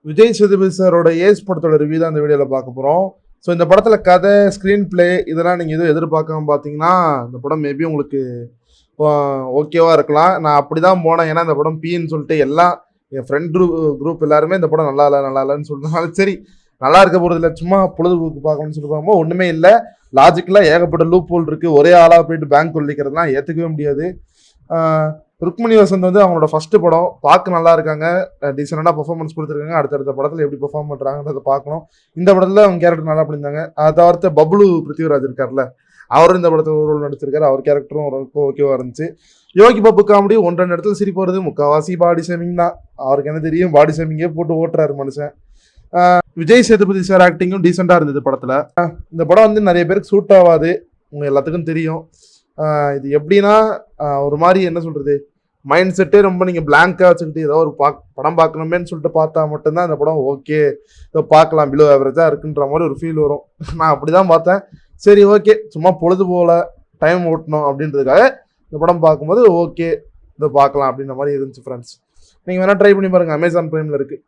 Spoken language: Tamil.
விஜய் சேதுபதி சாரோட ஏஸ் படத்தோட ரிவ்யூ தான் இந்த வீடியோவில் பார்க்க போகிறோம். ஸோ இந்த படத்தில் கதை, ஸ்க்ரீன் பிளே இதெல்லாம் நீங்கள் எதுவும் எதிர்பார்க்காம பார்த்தீங்கன்னா இந்த படம் மேபி உங்களுக்கு ஓகேவாக இருக்கலாம். நான் அப்படி தான் போனேன். ஏன்னா இந்த படம் பின்னு சொல்லிட்டு எல்லாம் என் ஃப்ரெண்ட் குரூப் எல்லாருமே இந்த படம் நல்லா இல்லைன்னு சொல்லிட்டு சரி நல்லா இருக்க போகிறது இல்லை, சும்மா பொழுதுபோக்கு பார்க்கணும்னு சொல்லி பார்க்கும்போது ஒன்றுமே இல்லை. லாஜிக்கலாக ஏகப்பட்ட லூப் ஹோல் இருக்குது. ஒரே ஆளாக போயிட்டு பேங்க் கொள்ளிக்கிறதுலாம் ஏற்றுக்கவே முடியாது. ருக்மிணி வசந்த் வந்து அவங்களோட ஃபர்ஸ்ட் படம் பார்க்க நல்லா இருக்காங்க, டீசெண்டாக பர்ஃபார்மன்ஸ் கொடுத்துருக்காங்க. அடுத்தடுத்த படத்தில் எப்படி பெர்ஃபார்ம் பண்ணுறாங்கன்றதை பார்க்கணும். இந்த படத்தில் அவங்க கேரக்டர் நல்லா பண்ணியிருந்தாங்க. அதை தவிர்த்து பப்ளு பிருத்திவிராஜ் இருக்கார்ல, அவரும் இந்த படத்தில் ஒரு ரோல் நடிச்சிருக்காரு. அவர் கேரக்டரும் ரொம்ப ஓகேவாக இருந்துச்சு. யோகி பாபு காமெடி 1-2 இடத்துல சிரிப்பு வருது. முக்கால்வாசி பாடி ஷேமிங் தான். அவருக்கு என்ன தெரியும், பாடி ஷேமிங்கே போட்டு ஓட்டுறாரு மனுஷன். விஜய் சேதுபதி சார் ஆக்டிங்கும் டீசெண்டாக இருந்தது படத்தில். இந்த படம் வந்து நிறைய பேருக்கு சூட் ஆகாது, உங்கள் எல்லாத்துக்கும் தெரியும். இது எப்படின்னா ஒரு மாதிரி என்ன சொல்கிறது, மைண்ட் செட்டே ரொம்ப நீங்கள் பிளாங்காக வச்சுக்கிட்டு ஏதோ ஒரு படம் பார்க்கணுமேன்னு சொல்லிட்டு பார்த்தா மட்டும்தான் இந்த படம் ஓகே இதை பார்க்கலாம், பிலோ ஆவரேஜாக இருக்குன்ற மாதிரி ஒரு ஃபீல் வரும். நான் அப்படி தான் பார்த்தேன். சரி ஓகே, சும்மா பொழுது போல டைம் ஓட்டணும் அப்படின்றதுக்காக இந்த படம் பார்க்கும்போது ஓகே இதை பார்க்கலாம் அப்படின்ற மாதிரி இருந்துச்சு ஃப்ரெண்ட்ஸ். நீங்கள் வேணால் ட்ரை பண்ணி பாருங்கள், அமேசான் ப்ரைமில் இருக்குது.